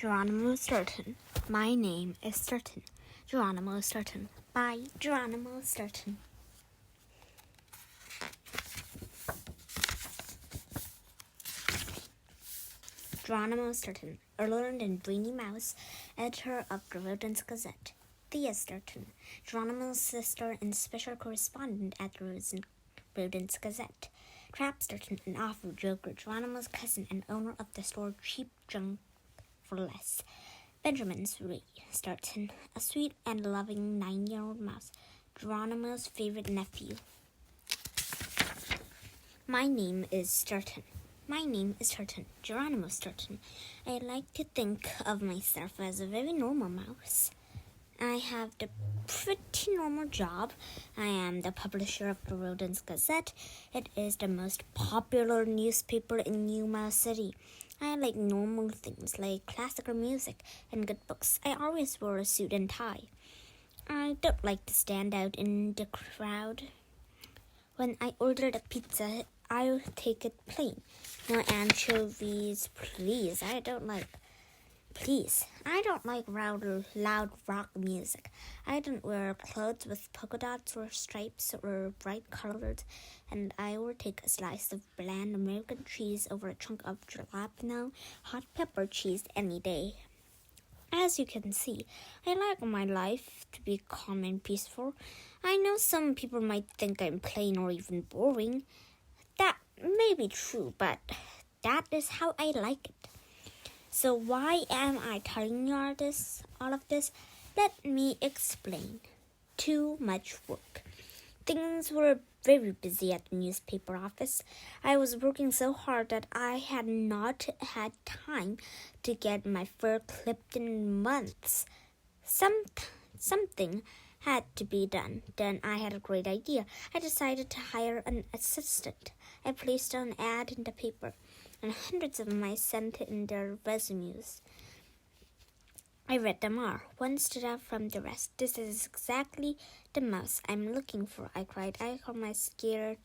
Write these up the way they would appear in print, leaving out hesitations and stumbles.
Geronimo Stilton. My name is Stilton. Geronimo Stilton by Geronimo Stilton. Geronimo Stilton, a learned and brainy mouse, editor of the Rodents Gazette. Thea Stilton, Geronimo's sister and special correspondent at the Rodents Gazette. Trap Stilton, an awful joker, Geronimo's cousin and owner of the store Cheap Junk for Less. Benjamin Stilton, a sweet and loving 9-year-old mouse, Geronimo's favorite nephew. My name is Stilton. My name is Stilton, Geronimo Stilton. I like to think of myself as a very normal mouse. I have the pretty normal job. I am the publisher of the Rodents Gazette. It is the most popular newspaper in New Mouse City. I like normal things like classical music and good books. I always wear a suit and tie. I don't like to stand out in the crowd. When I order a pizza, I'll take it plain. No anchovies, please. I don't like loud rock music. I don't wear clothes with polka dots or stripes or bright colors, and I will take a slice of bland American cheese over a chunk of jalapeno hot pepper cheese any day. As you can see, I like my life to be calm and peaceful. I know some people might think I'm plain or even boring. That may be true, but that is how I like it. So why am I telling you all of this? Let me explain. Too much work. Things were very busy at the newspaper office. I was working so hard that I had not had time to get my fur clipped in months. Something had to be done. Then I had a great idea. I decided to hire an assistant. I placed an ad in the paper, and hundreds of mice sent in their resumes. I read them all. One stood out from the rest. This is exactly the mouse I'm looking for, I cried. I called my scared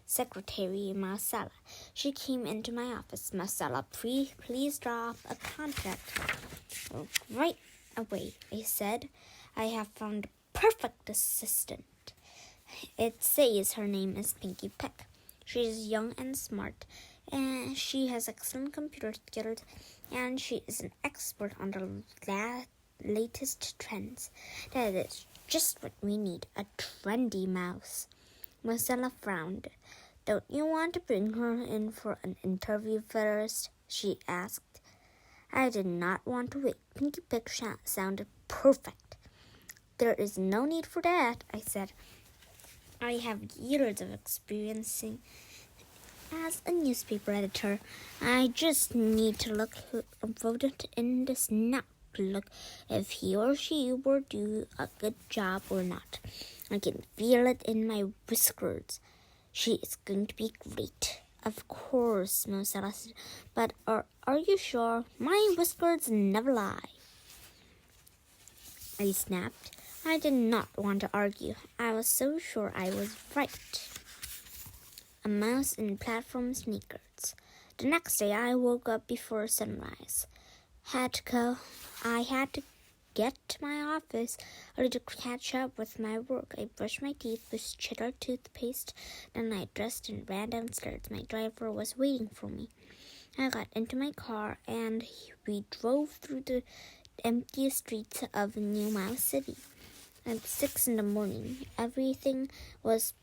secretary, Marcella. She came into my office. Marcella, please draw up a contract. Right away, I said. I have found the perfect assistant. It says her name is Pinkie Peck. She is young and smart, and she has excellent computer skills, and she is an expert on the latest trends. That is just what we need, a trendy mouse. Marcella frowned. Don't you want to bring her in for an interview first? She asked. I did not want to wait. Pinkie Peck sounded perfect. There is no need for that, I said. I have years of experience as a newspaper editor. I just need to look voted in the snap. Look if he or she will do a good job or not. I can feel it in my whiskers. She is going to be great. Of course, Marcella said. But are you sure? My whiskers never lie. I snapped. I did not want to argue. I was so sure I was right. A mouse in platform sneakers. The next day I woke up before sunrise. I had to get to my office early to catch up with my work. I brushed my teeth with cheddar toothpaste. Then I dressed and ran downstairs. My driver was waiting for me. I got into my car and we drove through the empty streets of New Mouse City. At 6 a.m, everything was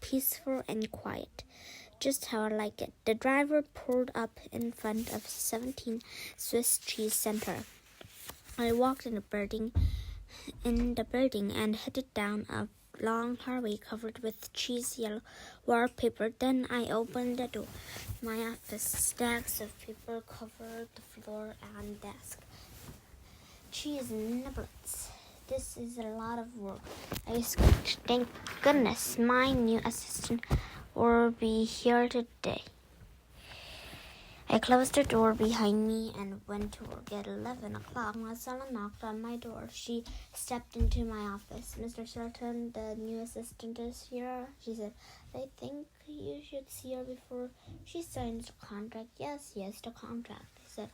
peaceful and quiet, just how I like it. The driver pulled up in front of 17 Swiss Cheese Center. I walked in the building and headed down a long hallway covered with cheese yellow wallpaper. Then I opened the door. My office, stacks of paper covered the floor and desk. Cheese niblets. This is a lot of work. I screeched. Thank goodness my new assistant will be here today. I closed the door behind me and went to work at 11 o'clock. Marcella knocked on my door. She stepped into my office. Mr. Stilton, the new assistant is here, she said. I think you should see her before she signs the contract. Yes, the contract, I said.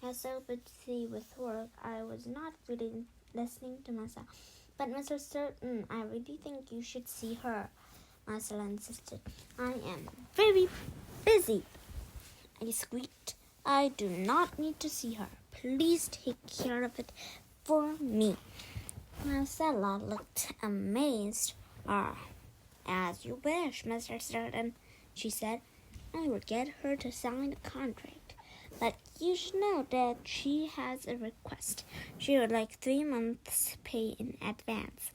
I was so busy with work, I was not really listening to myself. But Mr. Stilton, I really think you should see her, Marcella insisted. I am very busy, I squeaked. I do not need to see her. Please take care of it for me. Marcella looked amazed. As you wish, Mr. Stilton, she said. I will get her to sign the contract. But you should know that she has a request. She would like 3 months' pay in advance.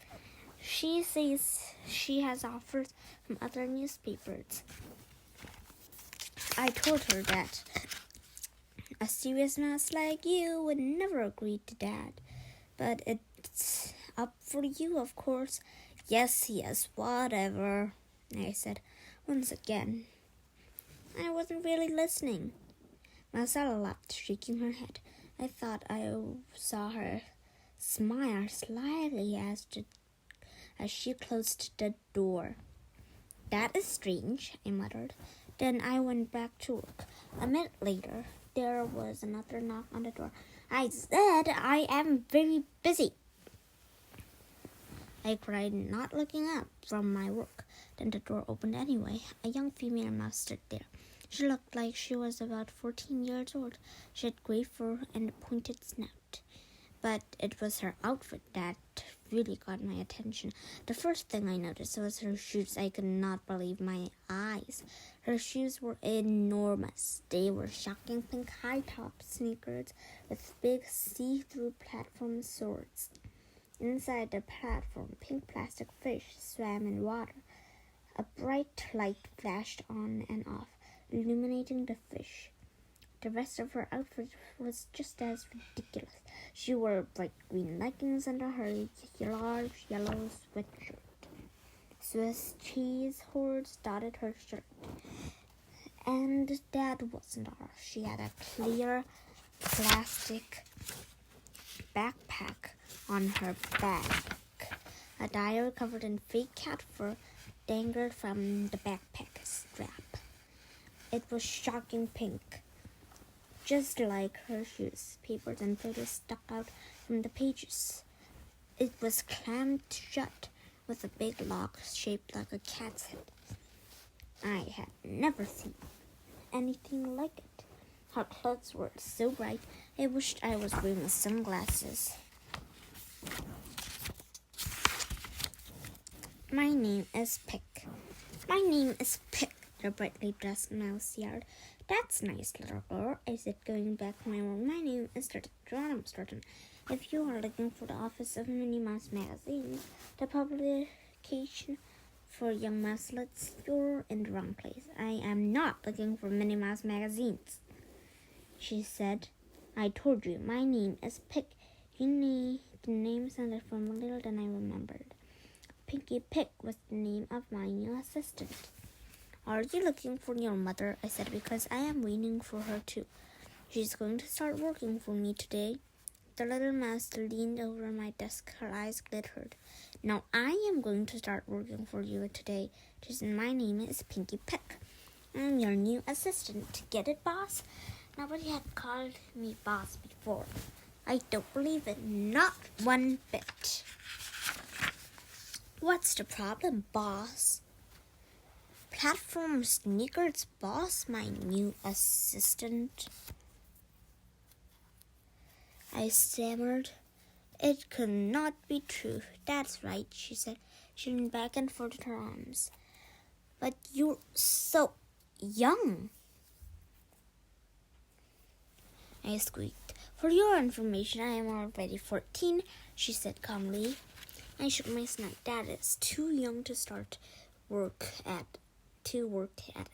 She says she has offers from other newspapers. I told her that a serious mouse like you would never agree to that. But it's up for you, of course. Yes, whatever, I said once again. I wasn't really listening. Marcella laughed, shaking her head. I thought I saw her smile slightly as she closed the door. That is strange, I muttered. Then I went back to work. A minute later, there was another knock on the door. I said I am very busy, I cried, not looking up from my work. Then the door opened anyway. A young female mouse stood there. She looked like she was about 14 years old. She had gray fur and a pointed snout. But it was her outfit that really got my attention. The first thing I noticed was her shoes. I could not believe my eyes. Her shoes were enormous. They were shocking pink high-top sneakers with big see-through platform soles. Inside the platform, pink plastic fish swam in water. A bright light flashed on and off, illuminating the fish. The rest of her outfit was just as ridiculous. She wore bright green leggings under her large yellow sweatshirt. Swiss cheese hordes dotted her shirt. And that wasn't all. She had a clear plastic backpack on her back. A diary covered in fake cat fur dangled from the backpack strap. It was shocking pink, just like her shoes. Papers and photos stuck out from the pages. It was clamped shut with a big lock shaped like a cat's head. I had never seen anything like it. Her clothes were so bright, I wished I was wearing sunglasses. My name is Pick. My name is Pick, the brightly dressed mouse yelled. That's nice, little girl, I said, going back to my room. My name is Geronimo Stilton. If you are looking for the office of Minnie Mouse Magazine, the publication for young mouselets, you're in the wrong place. I am not looking for Minnie Mouse magazines, she said. I told you, my name is Pick. The name sounded familiar, then I remembered. Pinky Pick was the name of my new assistant. Are you looking for your mother? I said, because I am waiting for her too. She's going to start working for me today. The little mouse leaned over my desk. Her eyes glittered. Now I am going to start working for you today. She said, my name is Pinky Pick. I'm your new assistant. Get it, boss? Nobody had called me boss before. I don't believe it. Not one bit. What's the problem, boss? Platform sneakers, boss, my new assistant. I stammered. It could not be true. That's right, she said, shooting back and folded her arms. But you're so young, I squeaked. For your information, I am already 14, she said calmly. I shook my snout. That is too young to start work at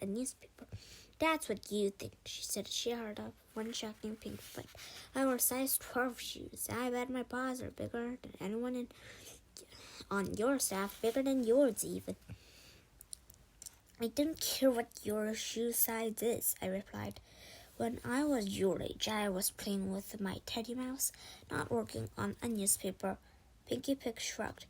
a newspaper. That's what you think, she said. She held up one shocking pink foot. I wear size 12 shoes. I bet my paws are bigger than anyone on your staff, bigger than yours even. I don't care what your shoe size is, I replied. When I was your age, I was playing with my teddy mouse, not working on a newspaper. Pinky Pick shrugged.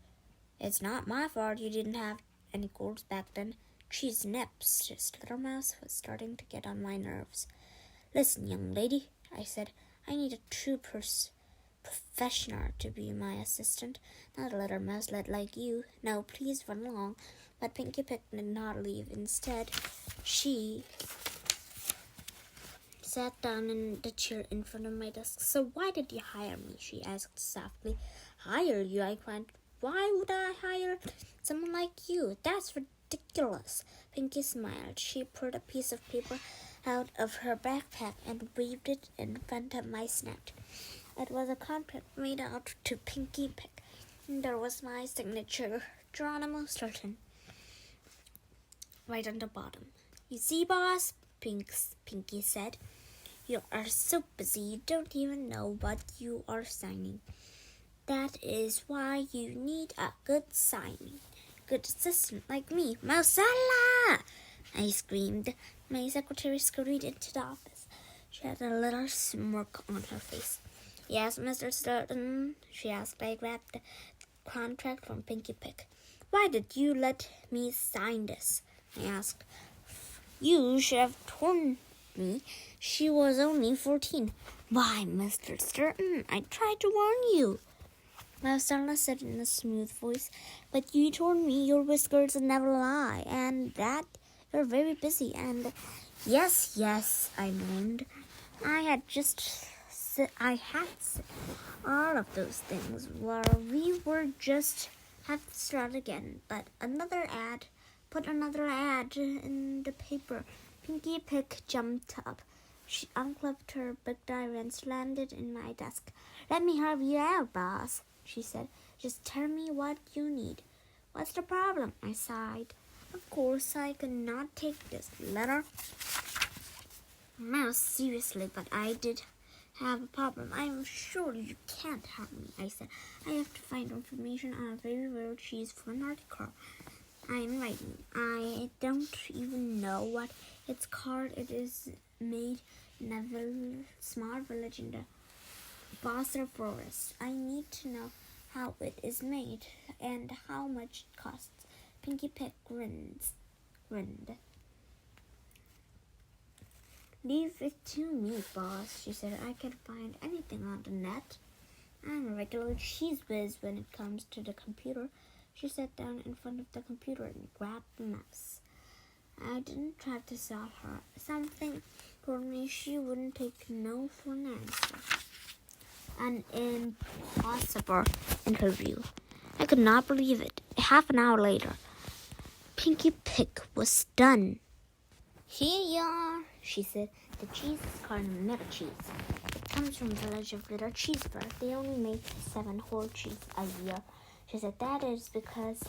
It's not my fault you didn't have any goals back then. Cheese nips. This little mouse was starting to get on my nerves. Listen, young lady, I said, I need a true professional to be my assistant, not a little mouselet like you. Now, please run along." But Pinkie Pig did not leave. Instead, she sat down in the chair in front of my desk. "So why did you hire me?" she asked softly. "Hire you?" I cried. "Why would I hire someone like you? That's ridiculous." Pinkie smiled. She pulled a piece of paper out of her backpack and waved it in front of my snout. It was a contract made out to Pinkie Pig. And there was my signature, Geronimo Stilton, right on the bottom. "You see, boss," Pinkie said, "you are so busy you don't even know what you are signing. That is why you need a good assistant like me." "Mausala!" I screamed. My secretary scurried into the office. She had a little smirk on her face. "Yes, Mr. Stilton?" she asked. I grabbed the contract from Pinkie Pig. "Why did you let me sign this?" I asked. "You should have told me she was only 14. "Why, Mr. Stilton, I tried to warn you," Marcella said in a smooth voice. "But you told me your whiskers never lie, and that you're very busy, and—" Yes, I moaned. I had said all of those things while we were just have to start again. But put another ad in the paper. Pinkie Pig jumped up. She unclipped her big diary and slammed it in my desk. "Let me help you out, boss," she said. "Just tell me what you need." "What's the problem?" I sighed. Of course, I could not take this letter now seriously, but I did have a problem. "I'm sure you can't help me," I said. "I have to find information on a very rare cheese for an article I'm writing. I don't even know what it's called. It is made in a small village in the Bosser Forest. I need to know how it is made and how much it costs." Pinkie Pig grinned. "Leave it to me, boss," she said. "I can find anything on the net. I'm a regular cheese whiz when it comes to the computer." She sat down in front of the computer and grabbed the mouse. I didn't try to stop her. Something told me she wouldn't take no for an answer. An impossible interview. I could not believe it. Half an hour later, Pinkie Pig was done. "Here you are," she said. "The cheese is called milk cheese. It comes from the village of Little Cheeseburg. They only make 7 whole cheese a year." She said, "That is because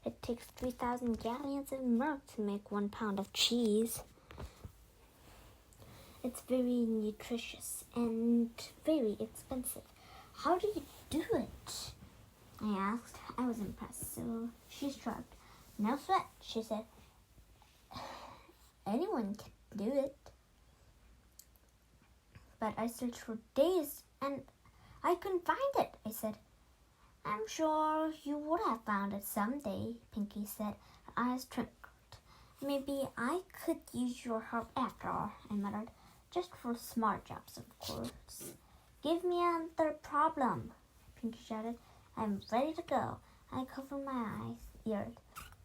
it takes 3,000 gallons of milk to make 1 pound of cheese. It's very nutritious and very expensive." "How do you do it?" I asked. I was impressed, so she shrugged. "No sweat," she said. "Anyone can do it." But I searched for days and I couldn't find it, I said. "I'm sure you would have found it someday," Pinkie said. Her eyes twinkled. "Maybe I could use your help after all," I muttered. "Just for smart jobs, of course." "Give me another problem," Pinkie shouted. "I'm ready to go." I covered my ears.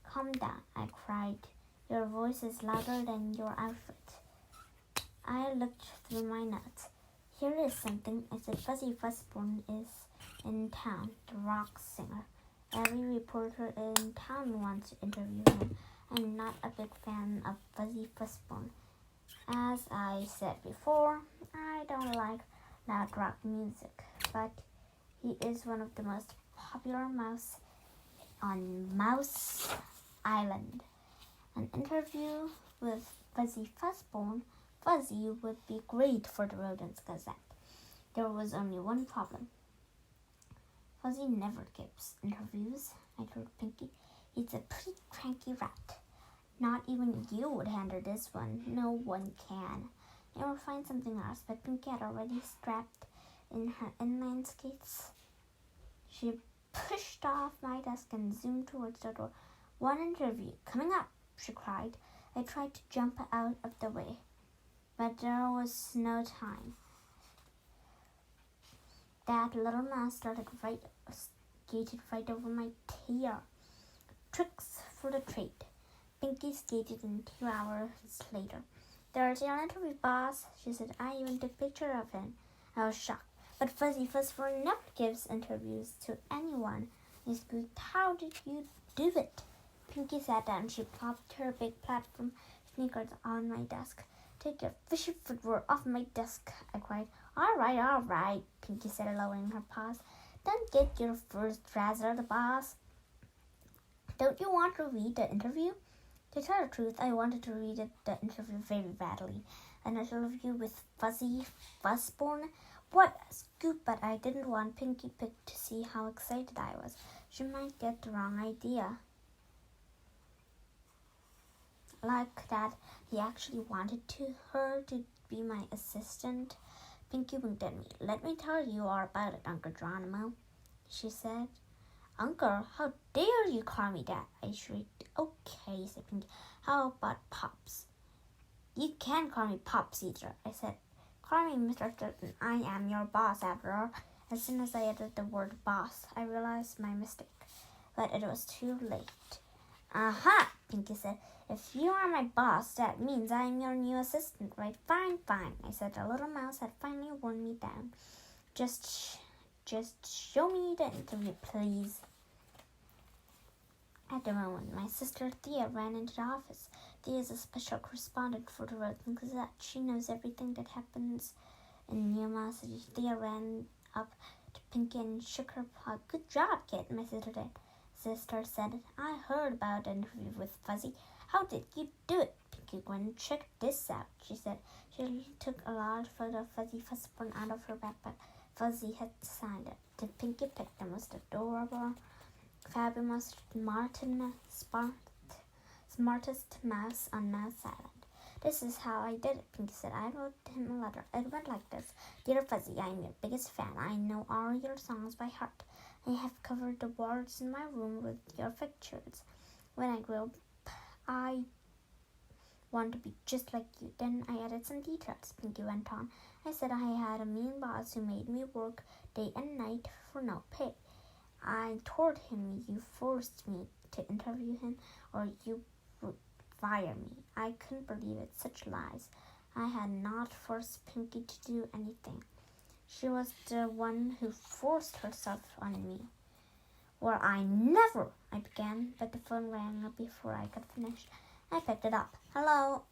"Calm down," I cried. "Your voice is louder than your outfit." I looked through my notes. "Here is something. I said Fuzzy Fuzzbone is in town, the rock singer. Every reporter in town wants to interview him. I'm not a big fan of Fuzzy Fuzzbone. As I said before, I don't like loud rock music, but he is one of the most popular mouse on Mouse Island. An interview with Fuzzy Fuzzbone. Fuzzy would be great for the Rodents Gazette." There was only one problem. "Fuzzy never gives interviews," I told Pinkie. "He's a pretty cranky rat. Not even you would handle this one. No one can." "I will find something else," but Pinkie had already strapped in her inline skates. She pushed off my desk and zoomed towards the door. "One interview coming up," she cried. I tried to jump out of the way, but there was no time. That little mouse skated right over my tail. Tricks for the trade. Pinky skated in 2 hours later. "There's your interview, boss," she said. "I even took a picture of him." I was shocked. "But Fuzzy Fuzzbone never gives interviews to anyone." I squeaked. "How did you do it?" Pinky sat down. She plopped her big platform sneakers on my desk. "Take your fishy footwear off my desk," I cried. All right, Pinky said, lowering her paws. "Don't get your first frazzled, boss. Don't you want to read the interview?" To tell the truth, I wanted to read the interview very badly. An interview with Fuzzy Fuzzbone? What a scoop! But I didn't want Pinky Pig to see how excited I was. She might get the wrong idea. Like that he actually wanted her to be my assistant. Pinky winked at me. "Let me tell you all about it, Uncle Geronimo," she said. "Uncle, how dare you call me that?" I shrieked. "Okay," said Pinky. "How about Pops?" "You can't call me Pops either," I said. "Call me Mr. Stilton. I am your boss, after all." As soon as I uttered the word boss, I realized my mistake, but it was too late. "Aha," Pinky said. "If you are my boss, that means I am your new assistant, right?" Fine, I said. The little mouse had finally worn me down. Just show me the interview, please." At the moment, my sister Thea ran into the office. Thea is a special correspondent for the Rose Gazette. She knows everything that happens in New Mouse City. Thea ran up to Pinky and shook her paw. "Good job, kid," my sister said. "I heard about the interview with Fuzzy. How did you do it?" Pinky grinned. "Check this out," she said. She took a large photo of Fuzzy Fuzzbone out of her backpack. Fuzzy had signed it. The Pinky picked the most adorable, fabulous, smartest mouse on Mouse Island. "This is how I did it," Pinky said. "I wrote him a letter. It went like this: Dear Fuzzy, I'm your biggest fan. I know all your songs by heart. I have covered the walls in my room with your pictures. When I grow up, I want to be just like you." Then I added some details, Pinky went on. "I said I had a mean boss who made me work day and night for no pay. I told him you forced me to interview him or you would fire me. I couldn't believe it. Such lies. I had not forced Pinky to do anything. She was the one who forced herself on me." "Well, I never," I began, but the phone rang up before I could finish. I picked it up. "Hello,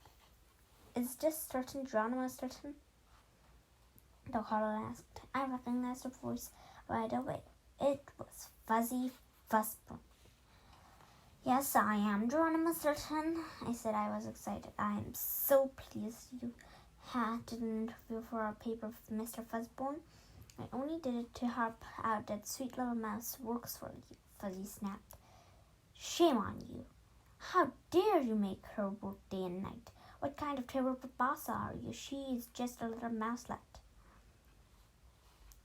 is this Geronimo Stilton?" the caller asked. I recognized the voice right away. It was Fuzzy Fuzzbone. "Yes, I am Geronimo Stilton," I said. I was excited. "I am so pleased you had an interview for our paper with Mr. Fuzzbone. I only did it to help out that sweet little mouse works for you," Fuzzy snapped. "Shame on you. How dare you make her work day and night? What kind of terrible boss are you? She is just a little mouselet."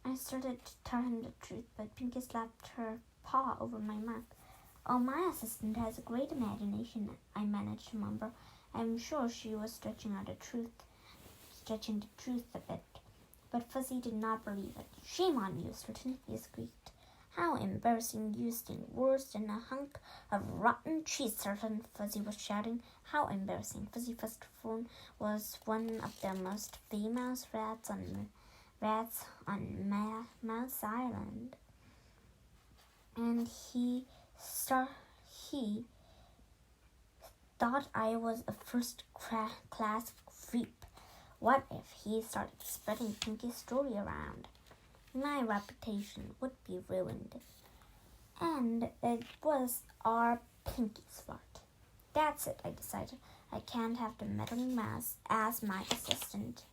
I started to tell him the truth, but Pinky slapped her paw over my mouth. "Oh, my assistant has a great imagination," I managed to mumble. I'm sure she was stretching the truth a bit. But Fuzzy did not believe it. "Shame on you, Stilton," he squeaked. "How embarrassing. You stink worse than a hunk of rotten cheese, Stilton," Fuzzy was shouting. "How embarrassing." Fuzzy Fuzzbone was one of the most famous rats on Mouse Island. And he thought I was a first-class creep. What if he started spreading Pinky's story around? My reputation would be ruined. And it was all Pinky's fault. That's it, I decided. I can't have the meddling mouse as my assistant.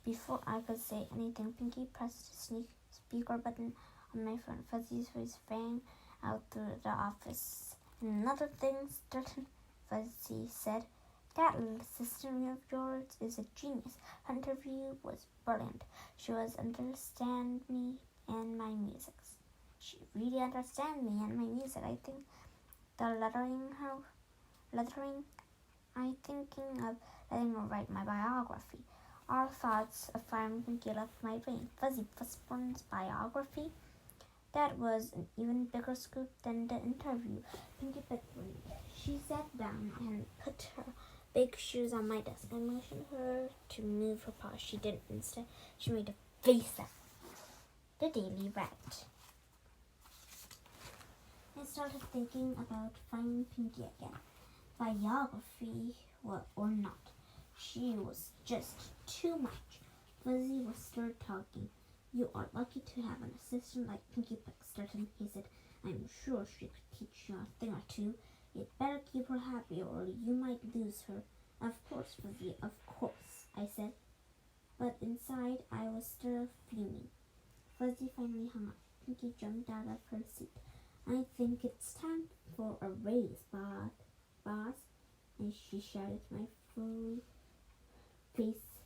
Before I could say anything, Pinky pressed the speaker button on my phone. Fuzzy's voice rang out through the office. "Another thing, Stilton," Fuzzy said. "That little assistant of yours is a genius. Her interview was brilliant. She understand me and my music. She really understands me and my music. I think I'm thinking of letting her write my biography. All thoughts of firing Pinky left my brain. Fuzzy Fuzzburn's biography. That was an even bigger scoop than the interview. Pinky picked me. She sat down and put her big shoes on my desk. I motioned her to move her paws. She didn't. Instead, she made a face at the Daily Rat. I started thinking about finding Pinky again. Biography or not. She was just too much. Fuzzy was still talking. You are lucky to have an assistant like Pinky Picksterton, he said. I'm sure she could teach you a thing or two. You'd better keep her happy or you might lose her. Of course, Fuzzy, of course, I said. But inside, I was still fuming. Fuzzy finally hung up. Pinky jumped out of her seat. I think it's time for a raise, boss. And she shouted, my full face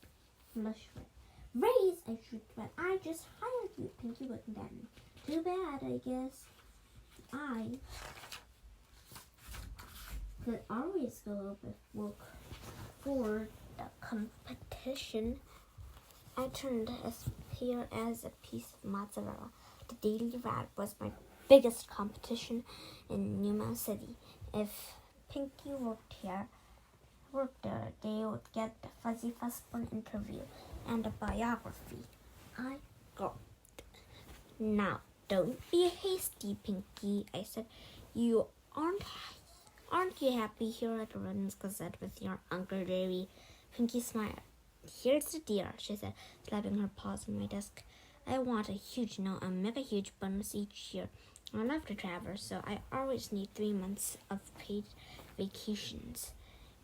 flushed red. Raise, I shrieked, but I just hired you. Pinky looked at me. Too bad, I guess. I could always go work for the competition. I turned as pale as a piece of mozzarella. The Daily Rat was my biggest competition in Numa City. If Pinky worked there, they would get the Fuzzy Fuzzburn interview and a biography. I gulped. Now, don't be hasty, Pinky, I said. You aren't you happy here at the Rodden's Gazette with your Uncle Larry? Pinky smiled. Here's the deal, she said, slapping her paws on my desk. I want a mega huge bonus each year. I love to travel, so I always need 3 months of paid vacations.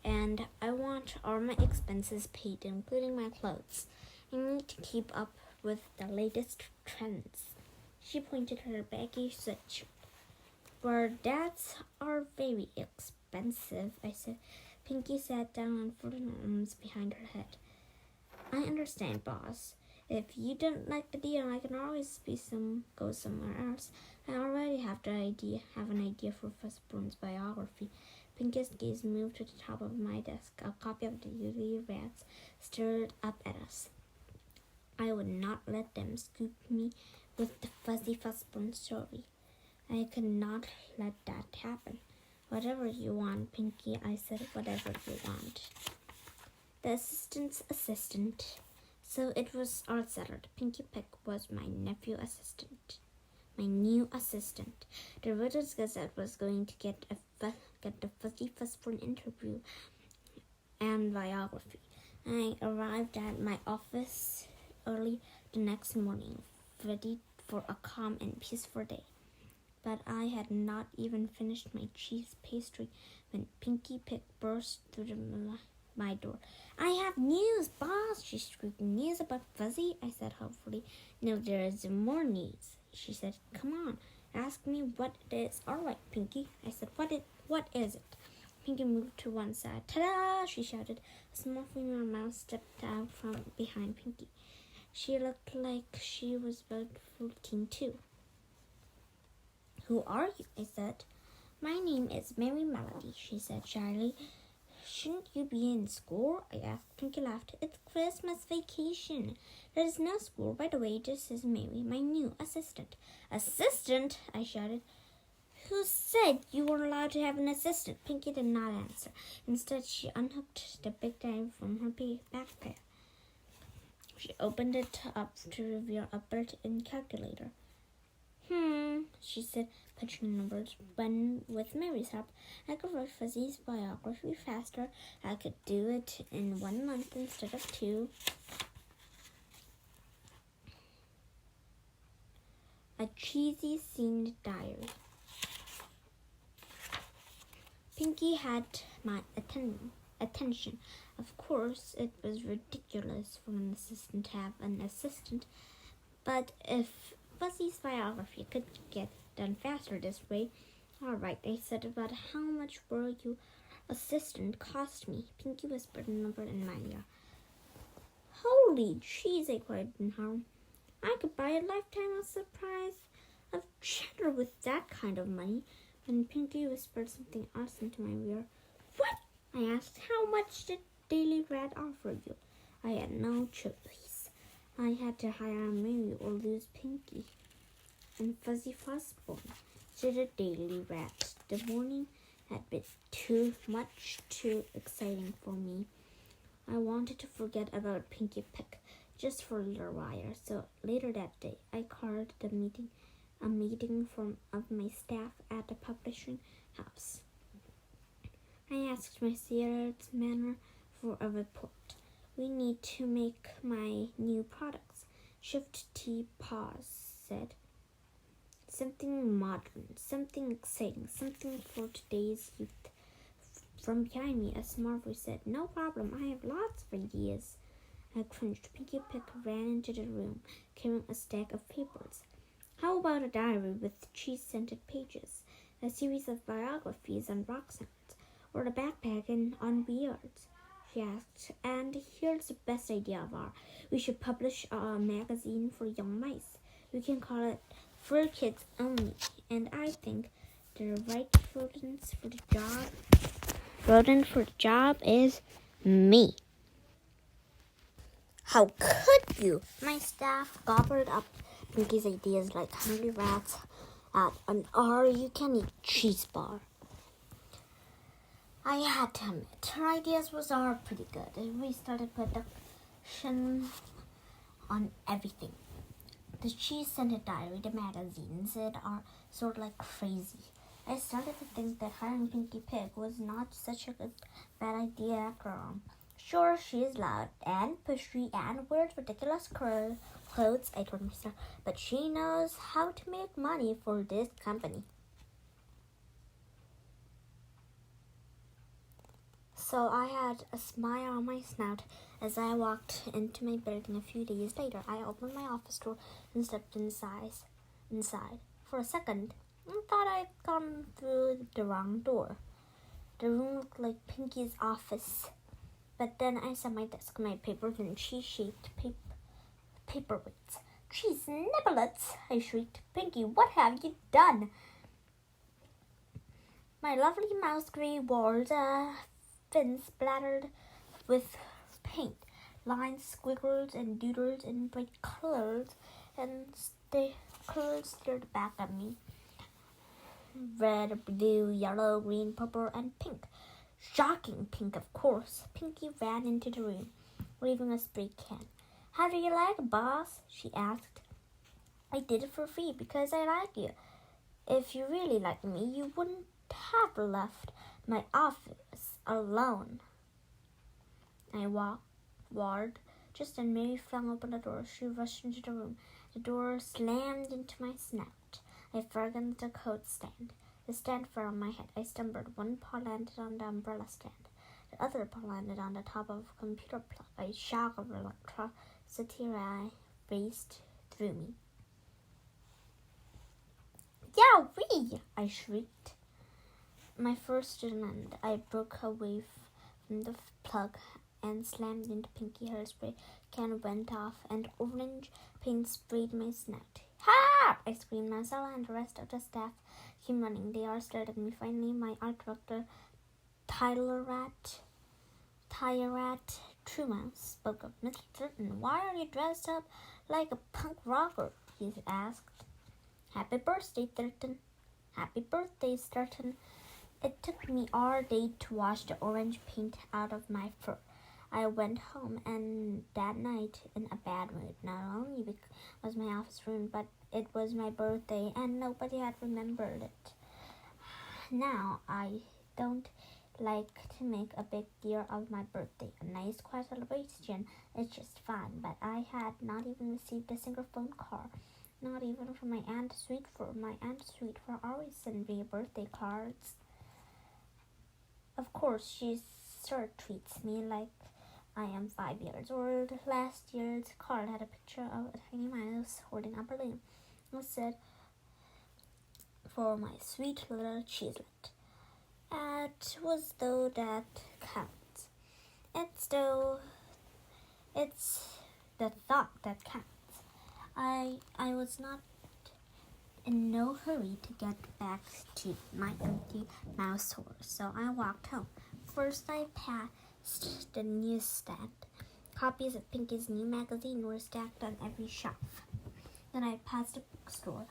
And I want all my expenses paid, including my clothes. I need to keep up with the latest trends. She pointed her baggy sweatshirt. Well, that's are very expensive, I said. Pinky sat down and folded her arms behind her head. I understand, boss. If you don't like the deal, I can always go somewhere else. I already have an idea for Fuzzburn's biography. Pinky's gaze moved to the top of my desk. A copy of the Daily Rats stared up at us. I would not let them scoop me with the Fuzzy Fuzzburn story. I could not let that happen. Whatever you want, Pinky, I said. Whatever you want. The assistant's assistant. So it was all settled. Pinky Pick was my new assistant. The Riddles Gazette was going to get the Fuzzy Fuzzburn interview and biography. I arrived at my office early the next morning, ready for a calm and peaceful day. But I had not even finished my cheese pastry when Pinky Pick burst through my door. I have news, boss, she screamed. News about Fuzzy? I said hopefully. No, there is more news, she said. Come on, ask me what it is. All right, Pinky, I said. What is it? Pinky moved to one side. Ta-da, she shouted. A small female mouse stepped out from behind Pinky. She looked like she was about 14 too. Who are you? I said. My name is Mary Melody, she said shyly. Shouldn't you be in school? I asked. Pinky laughed. It's Christmas vacation. There is no school. By the way, this is Mary, my new assistant. Assistant? I shouted. Who said you were allowed to have an assistant? Pinky did not answer. Instead, she unhooked the big diamond from her backpack. She opened it up to reveal a built-in calculator. She said, punching numbers. When with Mary's help, I could write Fuzzy's biography faster. I could do it in 1 month instead of 2. A cheesy scene's diary. Pinky had my attention. Of course, it was ridiculous for an assistant to have an assistant, but if Fuzzy's biography could get done faster this way, all right, I said. But how much will your assistant cost me? Pinky whispered a number in my ear. Holy cheese, I cried in harm. I could buy a lifetime of surprise of cheddar with that kind of money. When Pinky whispered something else into my ear. What? I asked. How much did Daily Rat offer you? I had no choice. I had to hire Mary or lose Pinky and Fuzzy Fuzzbone to the daily rat. The morning had been too exciting for me. I wanted to forget about Pinky Pick just for a little while. So later that day, I called a meeting of my staff at the publishing house. I asked my sales manager for a report. We need to make my new products. Shift T pause said. Something modern, something exciting, something for today's youth. From behind me, a smart voice said, "No problem, I have lots of ideas." I cringed. Pinky Pick ran into the room, carrying a stack of papers. "How about a diary with cheese-scented pages, a series of biographies on rock sounds, or a backpack on beards?" she asked. "And here's the best idea of all. We should publish a magazine for young mice. We can call it For Kids Only. And I think the right rodent for the job is me." "How could you?" My staff gobbled up Pinky's ideas like hungry rats at an all-you-can-eat cheese bar. I had to admit, her ideas was all pretty good. We started production on everything. The cheese-scented diary, the magazines, it are sort of like crazy. I started to think that hiring Pinky Pig was not such a bad idea after all. Sure, she is loud and pushy and wears ridiculous clothes, I told myself, but she knows how to make money for this company. So I had a smile on my snout as I walked into my building a few days later. I opened my office door and stepped inside. For a second, I thought I'd come through the wrong door. The room looked like Pinky's office. But then I saw my desk, my papers, and cheese-shaped paperweights. "Cheese nibblets!" I shrieked. "Pinky, what have you done?" My lovely mouse gray walls fin splattered with paint, lines, squiggles, and doodles in bright colors, and the colors stared back at me. Red, blue, yellow, green, purple, and pink. Shocking pink, of course. Pinky ran into the room, waving a spray can. "How do you like it, boss?" she asked. "I did it for free because I like you. If you really liked me, you wouldn't have left my office alone." I walked just then Mary flung open the door. She rushed into the room. The door slammed into my snout. I fell against the coat stand. The stand fell on my head. I stumbled. One paw landed on the umbrella stand. The other paw landed on the top of a computer plug. A shock of electricity raced through me. "Yowee!" I shrieked. My first land, I broke away from the plug and slammed into Pinky. Her spray can went off, and orange paint sprayed my snout. "Ha!" I screamed. Marcella and the rest of the staff came running. They all stared at me. Finally, my art director, Tyler Rat Truman, spoke up. "Mr. Stilton, why are you dressed up like a punk rocker?" he asked. "Happy birthday, Stilton." "Happy birthday, Stilton." It took me all day to wash the orange paint out of my fur. I went home and that night in a bad mood. Not only was my office ruined, but it was my birthday and nobody had remembered it. Now I don't like to make a big deal of my birthday. A nice quiet celebration is just fine, but I had not even received a single phone call. Not even from my Aunt Sweetford. My Aunt Sweetford always sends me birthday cards. Of course, she sort of treats me like I am 5 years old. Last year's card had a picture of a tiny mouse holding a balloon. It said, "For my sweet little cheeselet." It was though that counts. It's the thought that counts. I was not in no hurry to get back to my empty mouse hole, so I walked home. First, I passed the newsstand. Copies of Pinky's new magazine were stacked on every shelf. Then I passed a bookstore.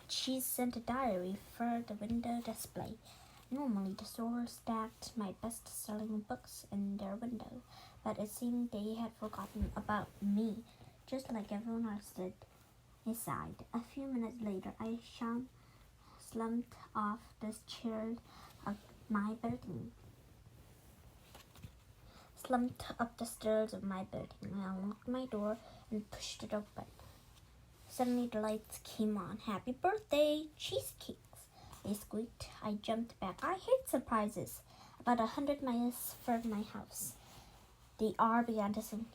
She sent a diary for the window display. Normally, the store stacked my best-selling books in their window, but it seemed they had forgotten about me, just like everyone else did. I sighed. A few minutes later, I slumped off the stairs of my building. Slumped up the stairs of my building. I unlocked my door and pushed it open. Suddenly the lights came on. "Happy birthday, cheesecakes!" I squeaked. I jumped back. I hate surprises. About 100 miles from my house, the R began to sing.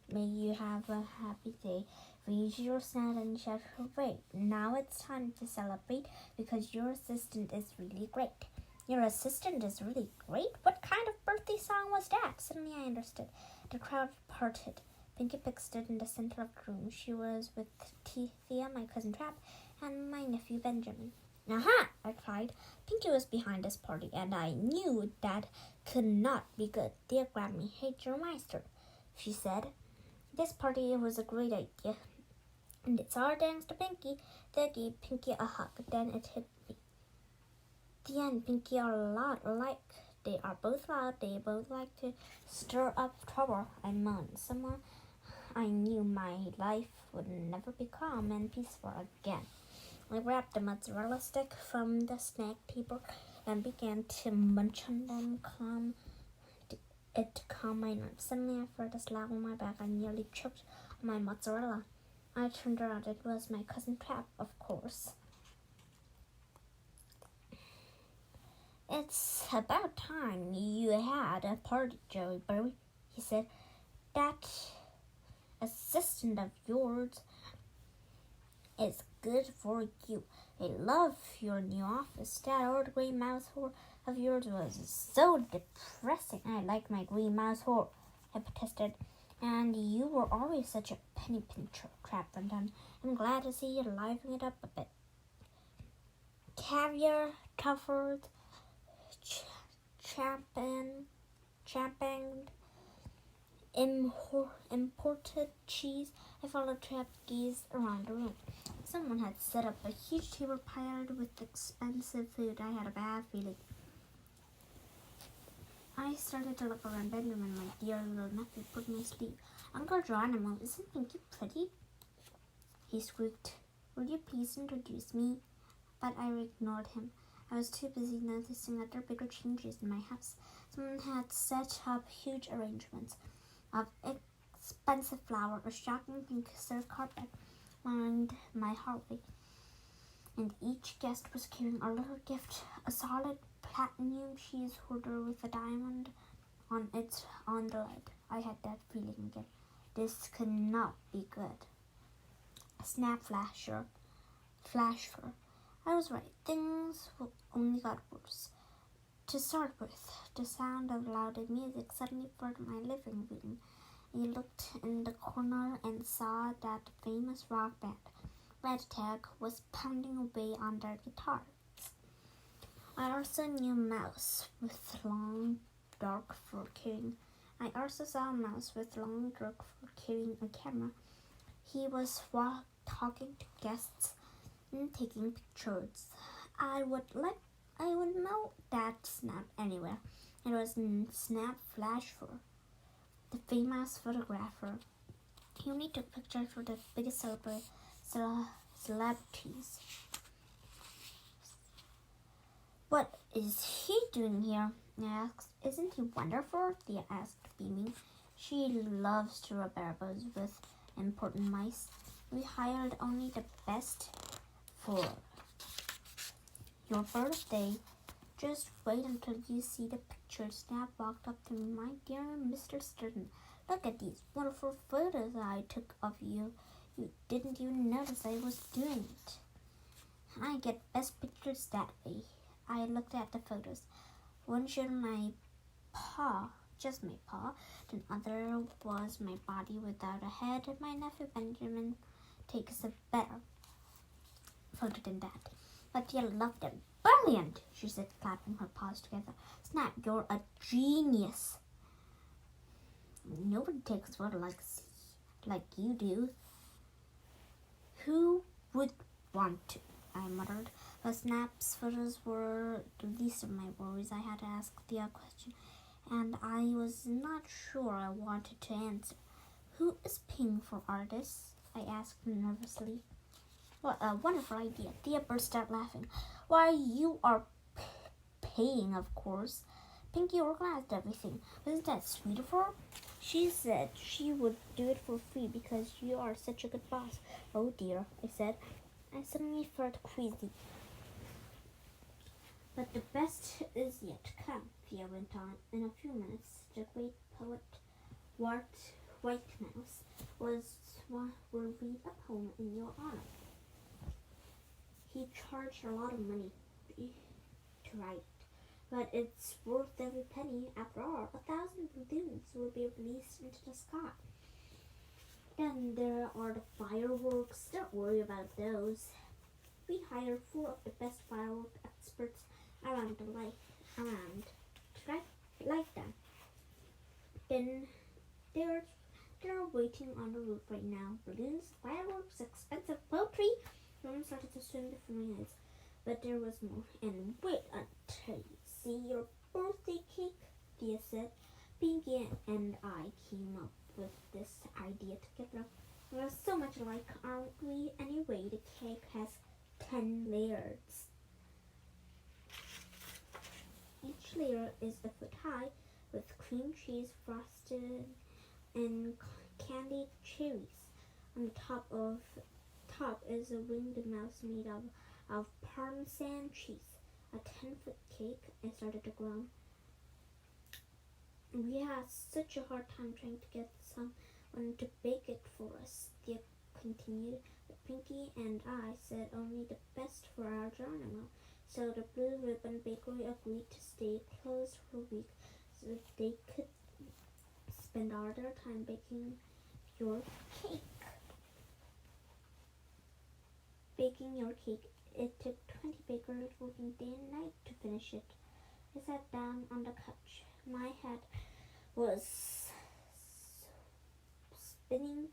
"May you have a happy day. Raise your sound and shout hooray. Now it's time to celebrate because your assistant is really great." "Your assistant is really great? What kind of birthday song was that?" Suddenly I understood. The crowd parted. Pinky Pig stood in the center of the room. She was with Thea, my cousin Trap, and my nephew Benjamin. "Aha!" I cried. Pinky was behind this party, and I knew that could not be good. Thea grabbed me. "Hey, Germeister," she said. "This party was a great idea, and it's all thanks to Pinky." Thea gave Pinky a hug. Then it hit me. Thea and Pinky are a lot alike. They are both loud. They both like to stir up trouble. I moaned. Somehow I knew my life would never be calm and peaceful again. I grabbed the mozzarella stick from the snack table and began to munch on them, to calm my nerves. Suddenly I felt a slap on my back. I nearly choked on my mozzarella. I turned around. It was my cousin Trap, of course. "It's about time you had a party, Joey Boy," he said. "That assistant of yours is good for you. I love your new office. That old green mouse hole of yours was so depressing." "I like my green mouse hole," I protested. "And you were always such a penny pincher," Trap went on. "I'm glad to see you livening it up a bit. Caviar, truffles, champagne, imported cheese." I followed Trap's gaze around the room. Someone had set up a huge table piled with expensive food. I had a bad feeling. I started to look around. Benjamin, my dear little nephew, put me asleep. "Uncle Geronimo, isn't Pinky pretty?" he squeaked. "Would you please introduce me?" But I ignored him. I was too busy noticing other bigger changes in my house. Someone had set up huge arrangements of expensive flowers. A shocking pink silk carpet lined my hallway, and each guest was carrying a little gift, a solid platinum cheese holder with a diamond on the lid. I had that feeling again. This could not be good. Snap flasher. I was right. Things only got worse. To start with, the sound of loud music suddenly filled my living room. I looked in the corner and saw that the famous rock band, Red Tag, was pounding away on their guitars. I also saw a mouse with long, dark fur carrying a camera. He was talking to guests and taking pictures. I would know that Snap anywhere. It was Snap Flasher, the famous photographer. He only took pictures for the biggest celebrities. "What is he doing here?" I asked. "Isn't he wonderful?" Thea asked, beaming. She loves to rub elbows with important mice. "We hired only the best for your birthday. Just wait until you see the picture." Snap walked up to me. "My dear Mr. Stilton, look at these wonderful photos I took of you. You didn't even notice I was doing it. I get best pictures that way." I looked at the photos. One showed my paw, just my paw. The other was my body without a head. My nephew Benjamin takes a better photo than that. "But you loved them. Brilliant," she said, clapping her paws together. "Snap, you're a genius." Nobody takes water like you do. Who would want to? I muttered. But Snap's photos were the least of my worries. I had to ask the question, and I was not sure I wanted to answer. Who is paying for artists? I asked nervously. What a wonderful idea. Thea burst out laughing. Why, you are paying, of course. Pinky organized everything. Wasn't that sweet of her? She said she would do it for free because you are such a good boss. Oh dear, I said. I suddenly felt queasy. But the best is yet to come, Thea went on. In a few minutes, the great poet White Mouse will read a poem in your honor. He charged a lot of money to write, but it's worth every penny. After all, 1,000 balloons will be released into the sky. Then there are the fireworks. Don't worry about those. We hired 4 of the best firework experts around to light them. Then they're waiting on the roof right now. Balloons, fireworks, expensive poetry. Everyone started to swim before my eyes. But there was more. And wait until you see your birthday cake, Thea said. Pinky and I came up with this idea together. We're so much alike, aren't we? Anyway, the cake has 10 layers. Each layer is a foot high with cream cheese frosted and candied cherries. On the top is a winged mouse made of Parmesan cheese. A 10-foot cake. I started to groan. We had such a hard time trying to get someone to bake it for us, Thea continued. But Pinky and I said only the best for our Geronimo. So the Blue Ribbon Bakery agreed to stay closed for a week so that they could spend all their time baking your cake. It took 20 bakers working day and night to finish it. I sat down on the couch. My head was spinning.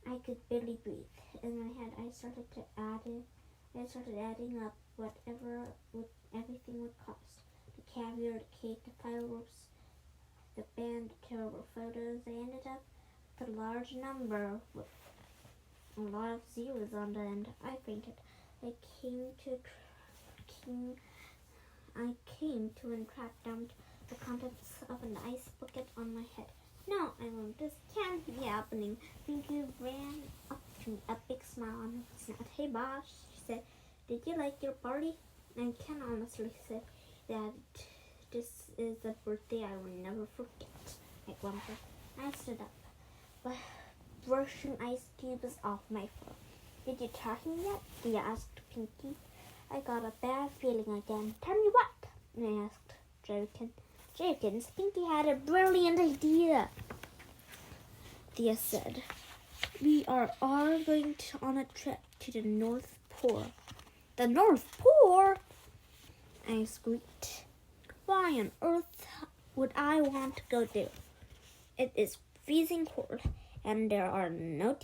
I could barely breathe. In my head, I started adding up everything would cost. The caviar, the cake, the fireworks, the band, the terrible photos. I ended up with a large number with a lot of zeros on the end. I fainted. I came to and tracked down the contents of an ice bucket on my head. No, I won't. This can't be happening. Pinky ran up to me, a big smile on her face. Hey, boss, she said. Did you like your party? I can honestly say that this is a birthday I will never forget. I whimpered. I stood up, brushing ice cubes off my fur. Did you tell him yet? Thea asked Pinky. I got a bad feeling again. Tell me what? I asked Jerkins. Pinky had a brilliant idea, Thea said. We are all going on a trip to the North Pole. The North Pole? I squeaked. Why on earth would I want to go there? It is freezing cold, and there are no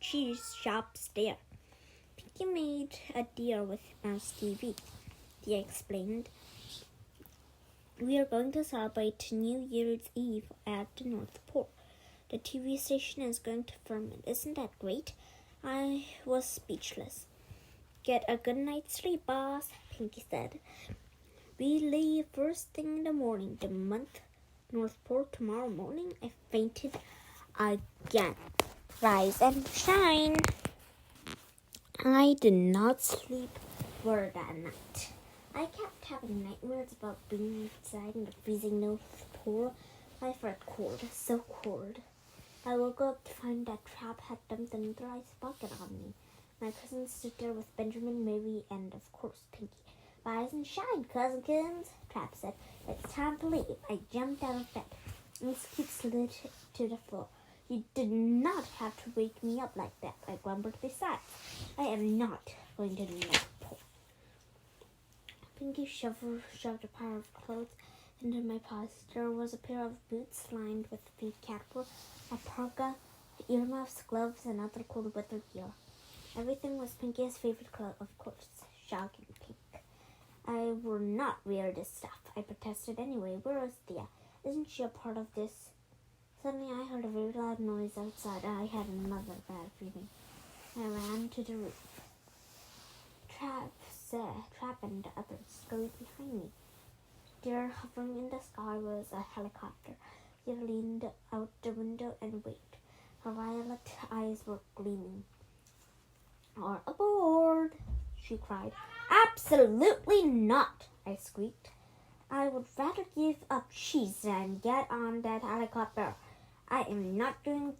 cheese shops there. Pinky made a deal with Mouse TV, Thea explained. We are going to celebrate New Year's Eve at the North Pole. The TV station is going to film it. Isn't that great? I was speechless. Get a good night's sleep, boss, Pinky said. We leave first thing in the morning. The month North Pole tomorrow morning. I fainted again. Rise and shine. I did not sleep well that night. I kept having nightmares about being outside in the freezing North Pole. I felt cold, so cold. I woke up to find that Trap had dumped another ice bucket on me. My cousin stood there with Benjamin, Mary, and of course Pinky. Rise and shine, cousins, Trap said. It's time to leave. I jumped out of bed. My feet slid to the floor. You did not have to wake me up like that, I grumbled. Besides, I am not going to the North Pole. Pinky shoved a pile of clothes Under my paws there was a pair of boots lined with pink catwool, a parka, earmuffs, gloves, and other cold weather gear. Everything was Pinky's favorite color, of course, shocking pink. I will not wear this stuff, I protested anyway. Where is Thea? Isn't she a part of this? Suddenly I heard a very loud noise outside. I had another bad feeling. I ran to the roof. Trap and the others scurried behind me. There, hovering in the sky, was a helicopter. She leaned out the window and waved. Her violet eyes were gleaming. "Are aboard!" she cried. "Absolutely not!" I squeaked. "I would rather give up cheese than get on that helicopter. I am not doing,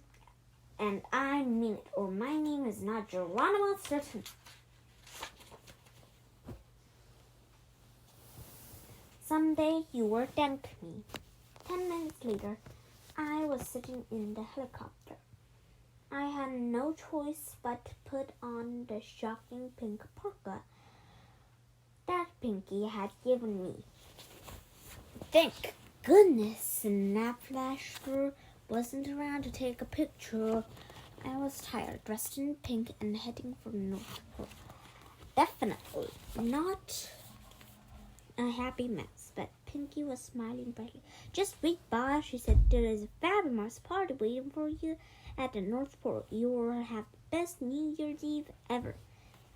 and I mean it, or my name is not Geronimo Stilton." Someday you will thank me. 10 minutes later, I was sitting in the helicopter. I had no choice but to put on the shocking pink parka that Pinky had given me. Thank goodness Snapflaster wasn't around to take a picture. I was tired, dressed in pink, and heading for North Pole. Definitely not a happy mess, but Pinky was smiling brightly. "Just wait, boss," she said. "There is a fabulous party waiting for you at the North Pole. You will have the best New Year's Eve ever.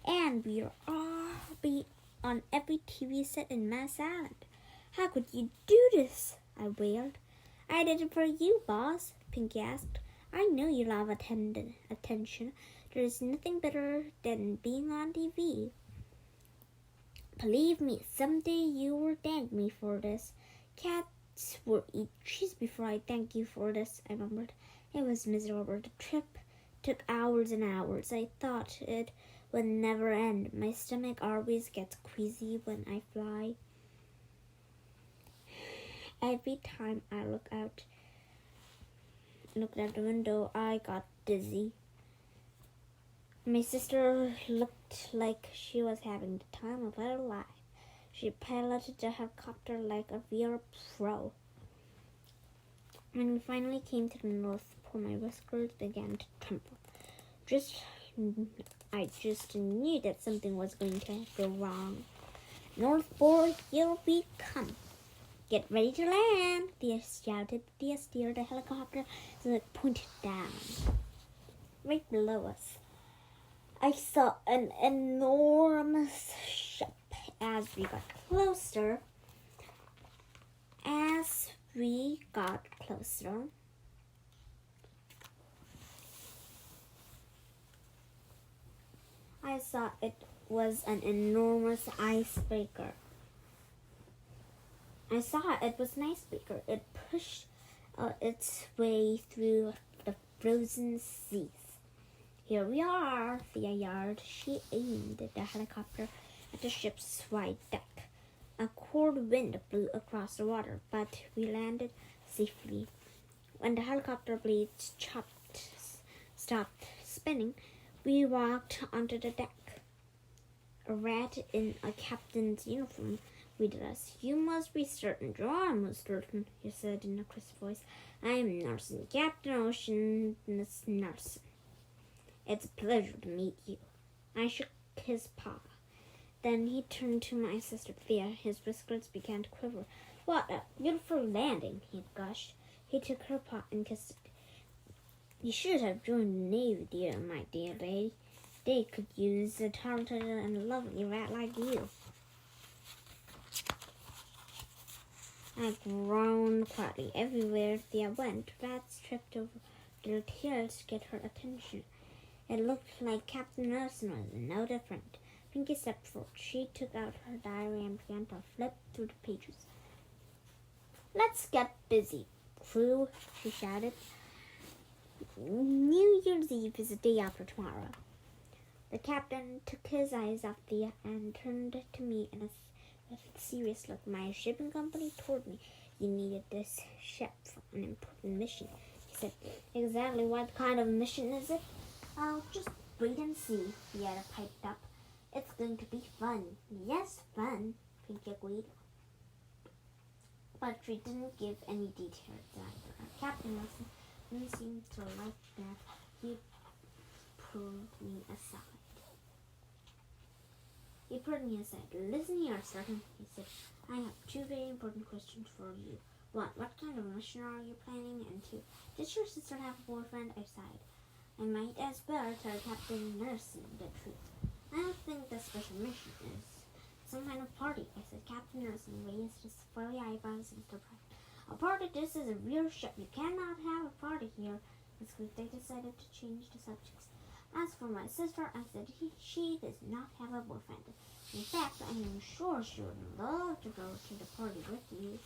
And we'll all be on every TV set in Mass Island." "How could you do this?" I wailed. "I did it for you, boss," Pinky asked. "I know you love attention. There is nothing better than being on TV. Believe me, someday you will thank me for this." "Cats will eat cheese before I thank you for this," I murmured. It was miserable. The trip took hours and hours. I thought it would never end. My stomach always gets queasy when I fly. Every time I looked out the window, I got dizzy. My sister looked like she was having the time of her life. She piloted the helicopter like a real pro. When we finally came to the North Pole, my whiskers began to tremble. I just knew that something was going to go wrong. "North Pole, here we come. Get ready to land," Thea shouted. Thea steered the helicopter so it pointed down. Right below us, I saw an enormous ship. As we got closer, I saw it was an enormous icebreaker. It pushed its way through the frozen seas. "Here we are," Thea yelled. She aimed the helicopter at the ship's wide deck. A cold wind blew across the water, but we landed safely. When the helicopter blades stopped spinning, we walked onto the deck. A rat in a captain's uniform greeted us. "You must be certain Geronimo Stilton," he said in a crisp voice. "I am Narsen, Captain Ocean Narsen. It's a pleasure to meet you." I shook his paw. Then he turned to my sister Thea. His whiskers began to quiver. "What a beautiful landing," he gushed. He took her paw and kissed it. "You should have joined the Navy, dear, my dear lady. They could use a talented and lovely rat like you." I groaned quietly. Everywhere Thea went, rats tripped over their tails to get her attention. It looked like Captain Nelson was no different. Pinky stepped forward. She took out her diary and began to flip through the pages. "Let's get busy, crew," she shouted. "New Year's Eve is the day after tomorrow." The captain took his eyes off Thea and turned to me with a serious look. "My shipping company told me you needed this ship for an important mission," he said. "Exactly what kind of mission is it?" "I'll just wait and see," Thea piped up. "It's going to be fun." "Yes, fun," Pinky agreed. But she didn't give any details either. Captain Nelson didn't seem to like that. He pulled me aside. Listen here, sir, he said. I have two very important questions for you. One, what kind of mission are you planning? And two, does your sister have a boyfriend? I sighed. I might as well tell Captain Nelson the truth. I don't think the special mission is some kind of party, I said. Captain Nelson raised his furry eyebrows in surprise. A party? This is a real ship. You cannot have a party here. They decided to change the subject. As for my sister, I said, she does not have a boyfriend. In fact, I am sure she would love to go to the party with you.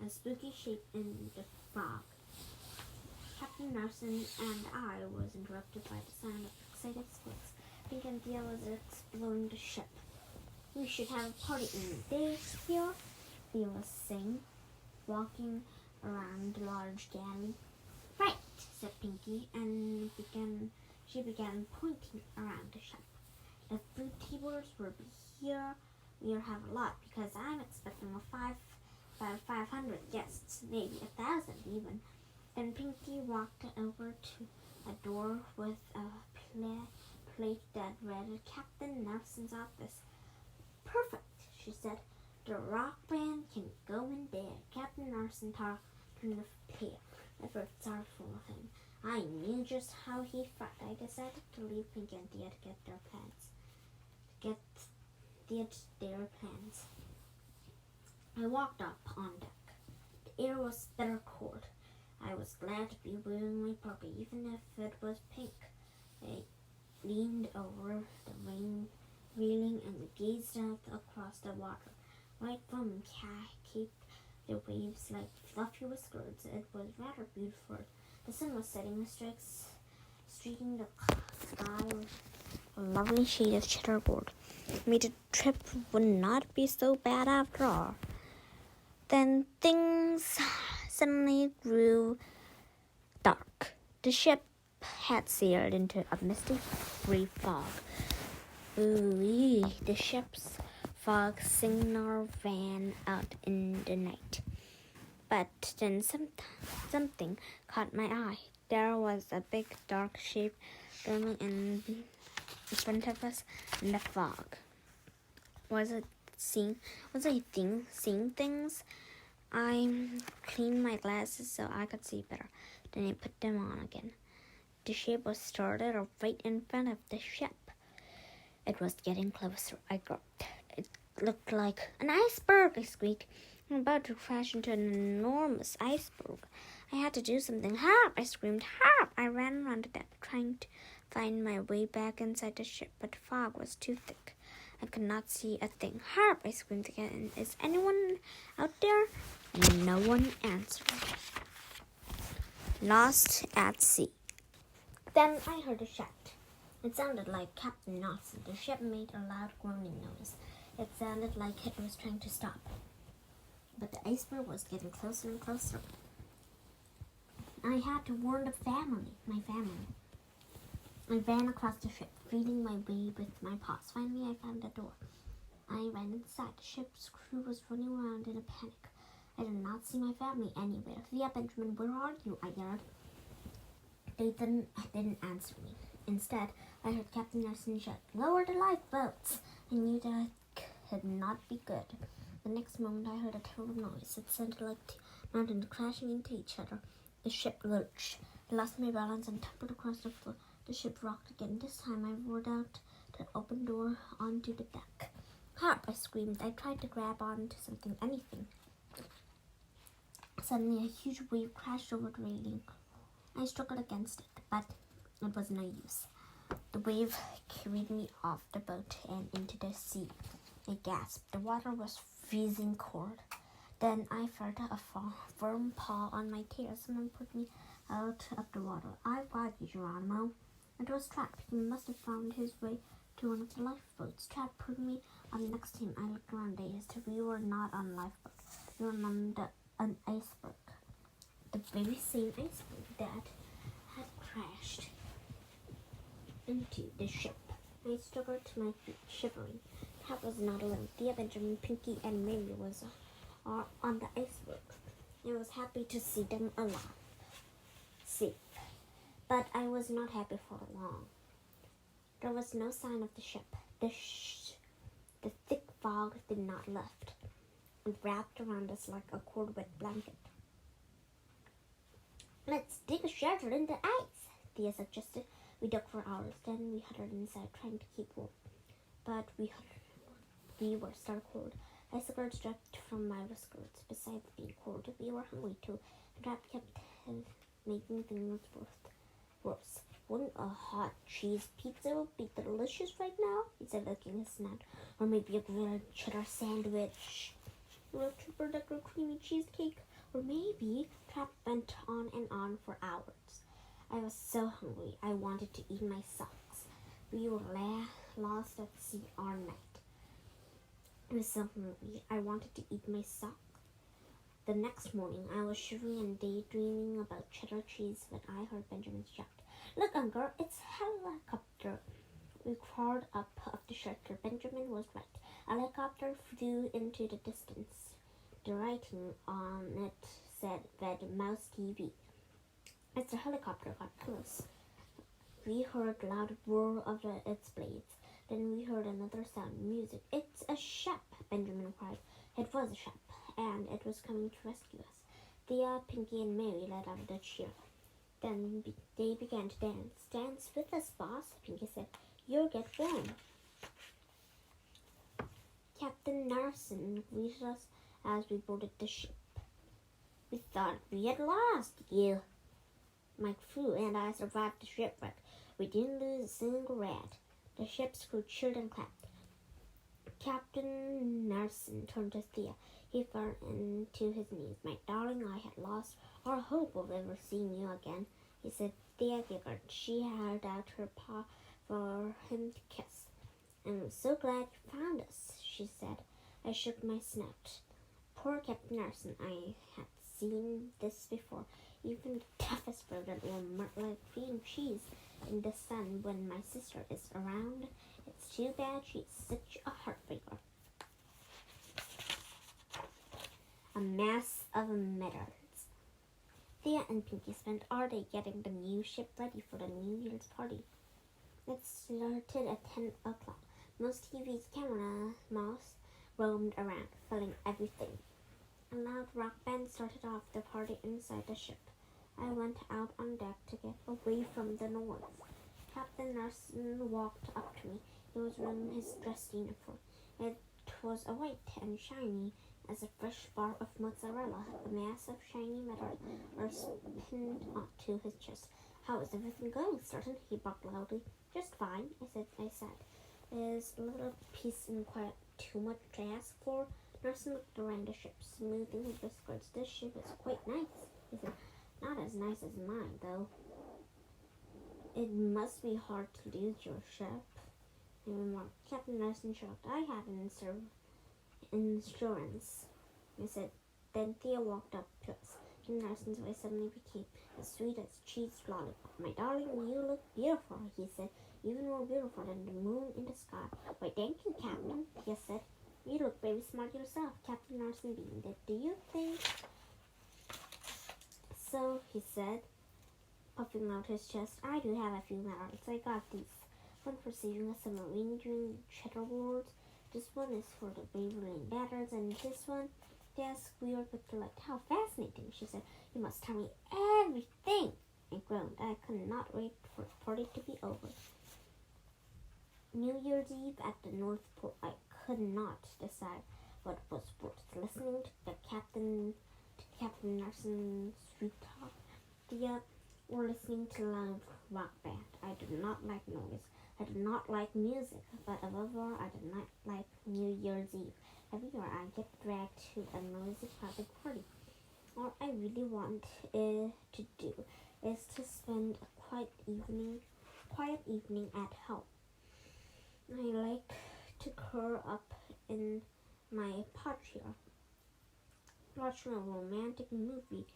A spooky shape in the fog. Captain Nelson and I was interrupted by the sound of excited squeaks. Pink and Thea was exploring the ship. We should have a party in there, Thea was saying, walking around the large galley. Right, said Pinky, and she began pointing around the ship. The food tables will be here. We'll have a lot because I'm expecting 500 guests, maybe 1,000 even. Then Pinky walked over to a door with a plate that read Captain Nelson's office. Perfect, she said. The rock band can go in there. Captain Nelson turned the pair. I felt sorrowful of him. I knew just how he felt. I decided to leave Pinky and Thea to get their plans. I walked up on deck. The air was bitter cold. I was glad to be wearing my parka, even if it was pink. I leaned over the railing and gazed out across the water. White foam capped the waves like fluffy whiskers. It was rather beautiful. The sun was setting, streaking the sky with a lovely shade of checkerboard. Made the trip would not be so bad after all. Then things suddenly grew dark. The ship had sailed into a misty gray fog. Ooh, the ship's fog signal ran out in the night. But then something caught my eye. There was a big dark shape looming in front of us in the fog. Was I seeing things? I cleaned my glasses so I could see better. Then I put them on again. The shape was started right in front of the ship. It was getting closer. I gulped. It looked like an iceberg, I squeaked. I'm about to crash into an enormous iceberg. I had to do something. Help! I screamed. Help! I ran around the deck, trying to find my way back inside the ship, but the fog was too thick. I could not see a thing. Help! I screamed again. Is anyone out there? And no one answered. Lost at sea. Then I heard a shout. It sounded like Captain Nelson. The ship made a loud groaning noise. It sounded like it was trying to stop. But the iceberg was getting closer and closer. I had to warn my family. I ran across the ship, feeling my way with my paws. Finally, I found the door. I ran inside. The ship's crew was running around in a panic. I did not see my family anywhere. Thea, Benjamin, where are you? I yelled. They didn't answer me. Instead, I heard Captain Nelson shout, "Lower the lifeboats!" I knew that could not be good. The next moment, I heard a terrible noise. It sounded like mountains crashing into each other. The ship lurched. I lost my balance and tumbled across the floor. The ship rocked again. This time, I roared out the open door onto the deck. Help! I screamed. I tried to grab onto something, anything. Suddenly, a huge wave crashed over the railing. I struggled against it, but it was no use. The wave carried me off the boat and into the sea. I gasped. The water was freezing cold. Then I felt a firm paw on my tail. Someone put me out of the water. I've got you, Geronimo. It was Trap. He must have found his way to one of the lifeboats. Trap put me up next to him. I looked around dazed. We were not on a lifeboat. We were on an iceberg. The very same iceberg that had crashed into the ship. I struggled to my feet, shivering. Cat was not alone. Thea, Benjamin, Pinky, and Mary was on the iceberg. I was happy to see them alive. Safe. But I was not happy for long. There was no sign of the ship. The thick fog did not lift and wrapped around us like a cold wet blanket. Let's dig a shelter in the ice, Thea suggested. We dug for hours. Then we huddled inside, trying to keep warm. But we were stark cold. Icicles dripped from my whiskers. Besides being cold, we were hungry too. The drop kept making things worse. Wouldn't a hot cheese pizza be delicious right now? He said, licking his snout. Or maybe a grilled cheddar sandwich. Or a triple decker creamy cheesecake. Or maybe Trap went on and on for hours. I was so hungry. I wanted to eat my socks. We were lost at sea all night. I was so hungry. I wanted to eat my socks. The next morning, I was shivering and daydreaming about cheddar cheese when I heard Benjamin shout, "Look, Uncle, it's a helicopter." We crawled up of the shelter. Benjamin was right. A helicopter flew into the distance. The writing on it said Red Mouse TV. As the helicopter got close, we heard a loud whir of its blades. Then we heard another sound, music. "It's a ship," Benjamin cried. It was a ship, and it was coming to rescue us. Thea, Pinky, and Mary let out a cheer. Then they began to dance. "Dance with us, boss," Pinky said. "You'll get warm." Captain Narson greeted us as we boarded the ship. "We thought we had lost you." My crew and I survived the shipwreck. We didn't lose a single rat. The ship's crew cheered and clapped. Captain Narson turned to Thea. He fell into his knees. "My darling, I had lost all hope of ever seeing you again," he said. Thea giggled. She held out her paw for him to kiss. "I'm so glad you found us," she said. I shook my snout. Poor Captain Narson. I had seen this before. Even the toughest rodent will melt like cream cheese in the sun when my sister is around. It's too bad she's such a heartbreaker. A mass of medals. Thea and Pinky spent all day getting the new ship ready for the New Year's party. It started at 10 o'clock. Most TV's camera mouse roamed around, filling everything. A loud rock band started off the party inside the ship. I went out on deck to get away from the noise. Captain Narson walked up to me. He was wearing his dress uniform. It was white and shiny as a fresh bar of mozzarella. A mass of shiny metal was pinned onto his chest. "How is everything going, Stilton?" he barked loudly. "Just fine," I said. "Is a little peace and quiet too much to ask for?" Narson looked around the ship, smoothing his whiskers. "This ship is quite nice," he said. "Not as nice as mine, though." "It must be hard to lose your ship," he remarked. Captain Narson shrugged. "I have insurance," I said. Then Thea walked up to us. Captain Narson's voice suddenly became as sweet as cheese lollipop. "My darling, you look beautiful," he said. "Even more beautiful than the moon in the sky." "Why, thank you, Captain," Thea said. "You look very smart yourself." Captain Narson beamed. "Do you think so?" he said, puffing out his chest. "I do have a few medals. I got these. One for saving a submarine during the Cheddar Wars. This one is for the bravery in battles, and this one," Thea squealed with delight. "How fascinating," she said. "You must tell me everything." I groaned. I could not wait for the party to be over. New Year's Eve at the North Pole. I could not decide what was worse, listening to Captain Narson's sweet talk, or listening to loud rock band. I did not like noise. I did not like music, but above all, I did not like New Year's Eve. Every year I get dragged to a noisy crowded party. All I really want to do is to spend a quiet evening at home. I like to curl up in my pod chair, watching a romantic movie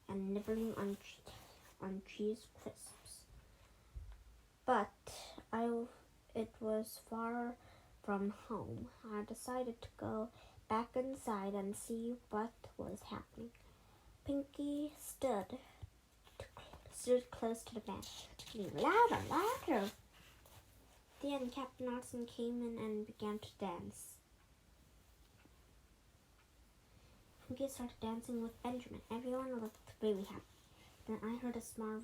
and nibbling on cheese crisps. But it was far from home, I decided to go back inside and see what was happening. Pinky stood close to the bed, screaming, "Louder, louder!" Then Captain Arson came in and began to dance. Pinky started dancing with Benjamin. Everyone looked very happy. Then I heard a small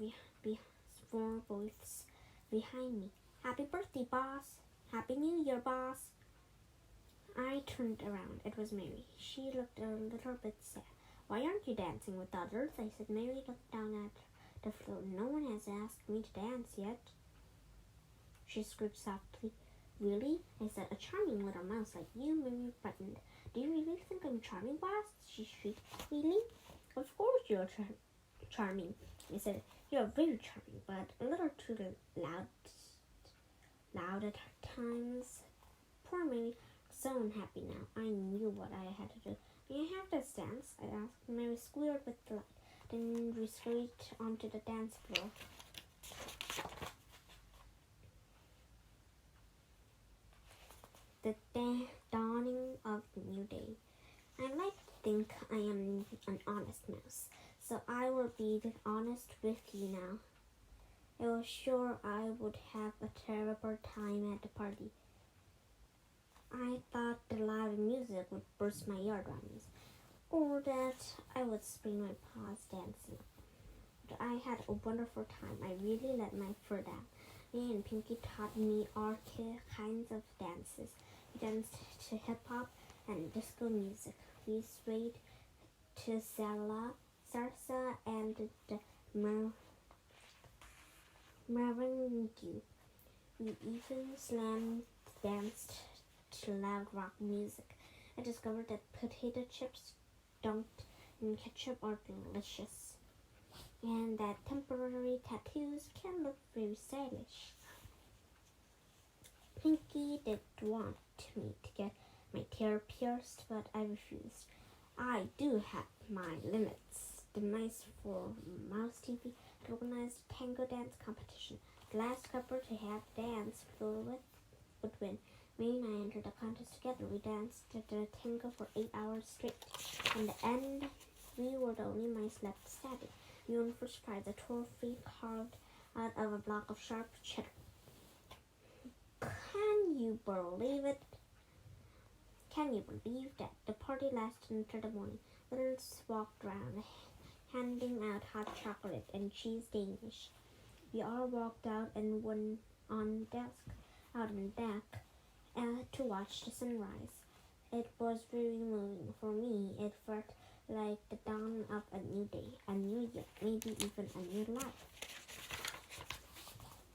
voice behind me. "Happy birthday, boss! Happy New Year, boss!" I turned around. It was Mary. She looked a little bit sad. "Why aren't you dancing with others?" I said. Mary looked down at the floor. "No one has asked me to dance yet." She screamed softly. "Really?" I said. "A charming little mouse like you." Mary frightened. "Do you really think I'm charming, boss?" she shrieked. "Really?" "Of course you're charming," I said. "You're very charming, but a little too loud at times." Poor Mary was so unhappy now. I knew what I had to do. "May I have this dance?" I asked. Mary squealed with delight. Then we scurried onto the dance floor. The dawning of the new day. I like to think I am an honest mouse, so I will be honest with you now. I was sure I would have a terrible time at the party. I thought the loud music would burst my eardrums, or that I would sprain my paws dancing. But I had a wonderful time. I really let my fur down. Me and Pinky taught me all kinds of dances. We danced to hip-hop and disco music. We swayed to salsa, and the merengue. We even slam danced to loud rock music. I discovered that potato chips dunked in ketchup are delicious, and that temporary tattoos can look very stylish. Pinky did want me to get my hair pierced, but I refused. I do have my limits. The Mice for Mouse TV had organized a tango dance competition. The last couple to have dance floor with would win. Mary and I entered the contest together. We danced the tango for 8 hours straight. In the end, we were the only mice left standing. We won first prize, a trophy carved out of a block of sharp cheddar. Can you believe it? Can you believe that? The party lasted until the morning. Littles walked around, handing out hot chocolate and cheese Danish. We all walked out and went on desk out and back to watch the sunrise. It was very moving. For me, it felt like the dawn of a new day, a new year, maybe even a new life.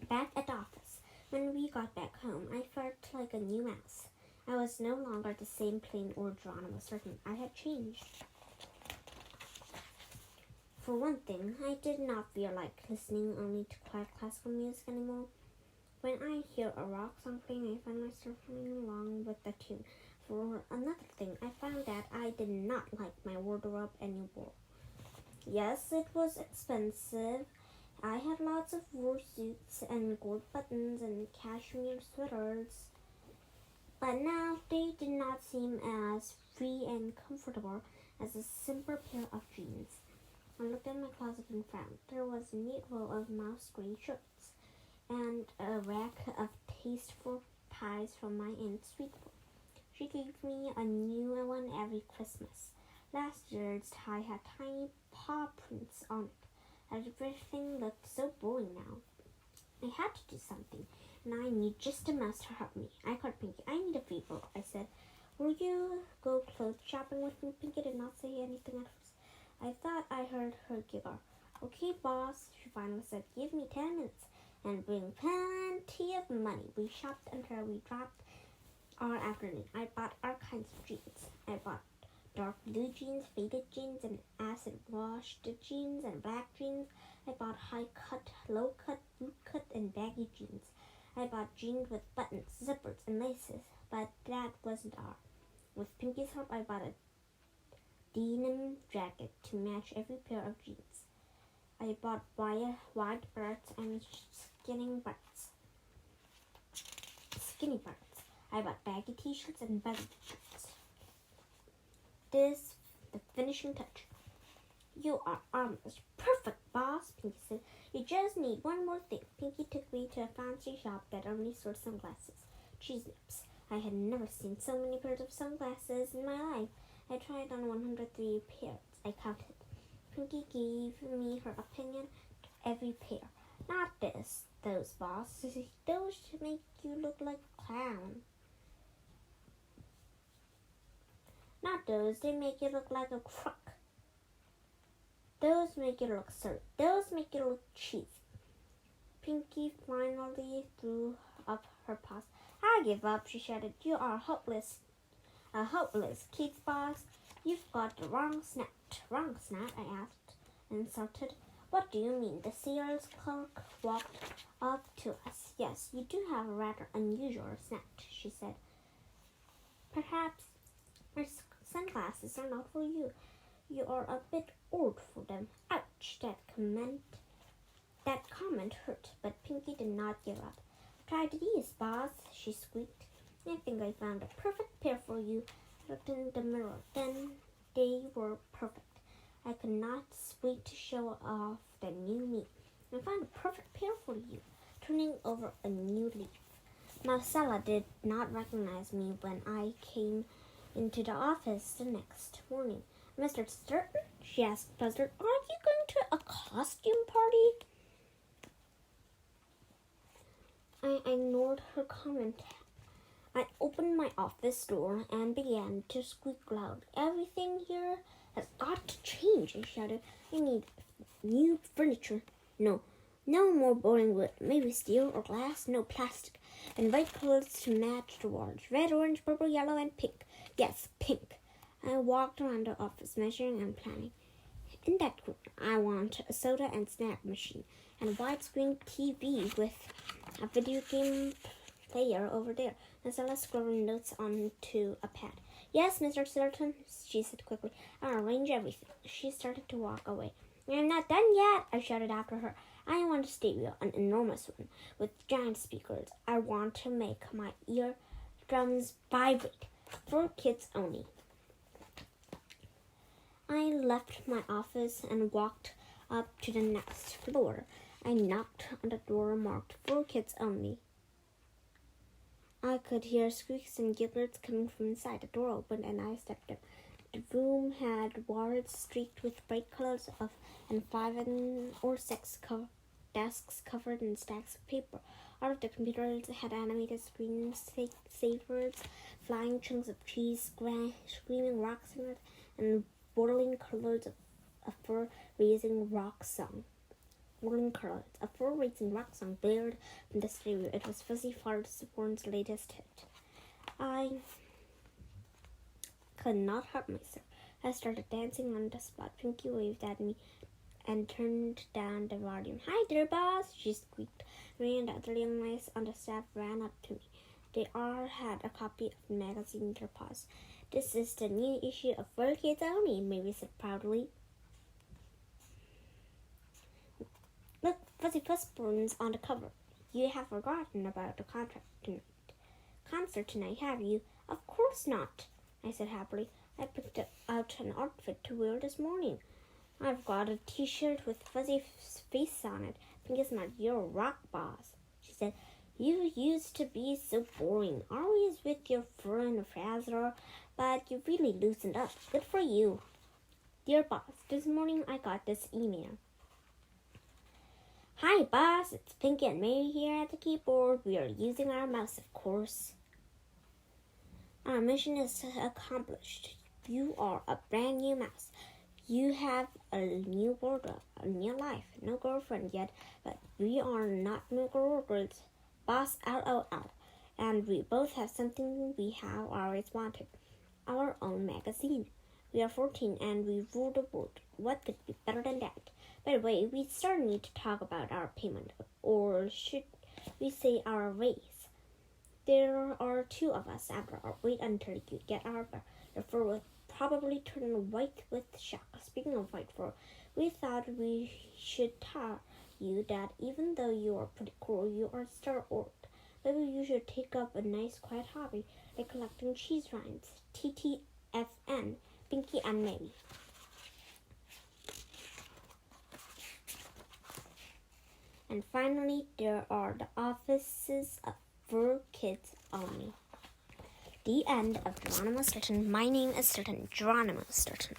Back at the office, when we got back home, I felt like a new mouse. I was no longer the same plain old Geronimo Stilton. I had changed. For one thing, I did not feel like listening only to quiet classical music anymore. When I hear a rock song playing, I find myself humming along with the tune. For another thing, I found that I did not like my wardrobe anymore. Yes, it was expensive. I had lots of wool suits and gold buttons and cashmere sweaters. But now they did not seem as free and comfortable as a simple pair of jeans. I looked at my closet and frowned. There was a neat row of mouse green shirts and a rack of tasteful pies from my Aunt Sweetwood. She gave me a new one every Christmas. Last year's tie had tiny paw prints on it. Everything looked so boring now. I had to do something, and I need just a mouse to help me. I called Pinky. "I need a favor," I said. "Will you go clothes shopping with me?" Pinky did not say anything at first. I thought I heard her giggle. "Okay, boss," she finally said. "Give me 10 minutes and bring plenty of money." We shopped until we dropped our afternoon. I bought all kinds of jeans. I bought dark blue jeans, faded jeans, and acid-washed jeans, and black jeans. I bought high-cut, low-cut, boot-cut, and baggy jeans. I bought jeans with buttons, zippers, and laces, but that wasn't all. With Pinky's help, I bought a denim jacket to match every pair of jeans. I bought wide belts and skinny belts. I bought baggy t-shirts and baggy shirts. This the finishing touch. You are almost perfect, boss, Pinky said. You just need one more thing. Pinky took me to a fancy shop that only sold sunglasses. Cheese nips. I had never seen so many pairs of sunglasses in my life. I tried on 103 pairs. I counted. Pinky gave me her opinion to every pair. Not those, boss. Those make you look like a clown. Not those. They make you look like a crook. Those make you look silly. Those make you look cheesy. Pinky finally threw up her paws. I give up, she shouted. You are hopeless. A hopeless kids, boss. You've got the wrong snout. Wrong snout? I asked, insulted. What do you mean? The sales clerk walked up to us. Yes, you do have a rather unusual snout, she said. Perhaps my sunglasses are not for you. You are a bit old for them. Ouch, that comment hurt, but Pinky did not give up. Try these, boss, she squeaked. I think I found a perfect pair for you. I looked in the mirror. Then they were perfect. I could not wait to show off the new me. I found a perfect pair for you, turning over a new leaf. Marcella did not recognize me when I came into the office the next morning. Mr. Stilton? She asked, puzzled. Are you going to a costume party? I ignored her comment. I opened my office door and began to squeak loud. Everything here has got to change, I shouted. I need new furniture. No more boring wood. Maybe steel or glass. No plastic. And white clothes to match the walls. Red, orange, purple, yellow, and pink. Yes, pink. I walked around the office, measuring and planning. In that corner, I want a soda and snack machine and a widescreen TV with a video game player over there. Marcella scribbled notes onto a pad. Yes, Mr. Stilton, she said quickly. I'll arrange everything. She started to walk away. I'm not done yet, I shouted after her. I want a stereo, an enormous one, with giant speakers. I want to make my eardrums vibrate. For kids only. I left my office and walked up to the next floor. I knocked on the door marked for kids only. I could hear squeaks and giggles coming from inside. The door opened and I stepped in. The room had walls streaked with bright colors and 5 or 6 desks covered in stacks of paper. All of the computers had animated screensavers, flying chunks of cheese, screaming rock singers, and whirling colors of a fur-raising rock song. A fur-raising rock song blared from the stereo. It was Fuzzy Fartsworn's latest hit. I could not help myself. I started dancing on the spot. Pinky waved at me and turned down the volume. Hi there, boss, she squeaked. Ray and the other young mice on the staff ran up to me. They all had a copy of the magazine in their paws. This is the new issue of For Kids Only, Mary said proudly. Look, Fuzzy Fuzzborn's on the cover. You have forgotten about the concert tonight, have you? Of course not, I said happily. I picked out an outfit to wear this morning. I've got a t-shirt with Fuzzy's face on it. I think it's not your rock, boss, she said. You used to be so boring, always with your fur and frazzler, but you really loosened up. Good for you. Dear boss, this morning I got this email. Hi, boss. It's Pinky and Mary here at the keyboard. We are using our mouse, of course. Our mission is accomplished. You are a brand new mouse. You have a new wardrobe, a new life. No girlfriend yet, but we are not new girls. Boss, LOL. And we both have something we have always wanted. Our own magazine. We are 14 and we rule the world. What could be better than that? By the way, we still need to talk about our payment, or should we say our raise? There are 2 of us after all. Wait until you get our fur. The fur will probably turn white with shock. Speaking of white fur, we thought we should tell you that even though you are pretty cool, you are still old. Maybe you should take up a nice quiet hobby like collecting cheese rinds. TTFN, Pinky and Maybe. And finally, there are the offices for kids only. The end of Geronimo Stilton. My name is Stilton, Geronimo Stilton.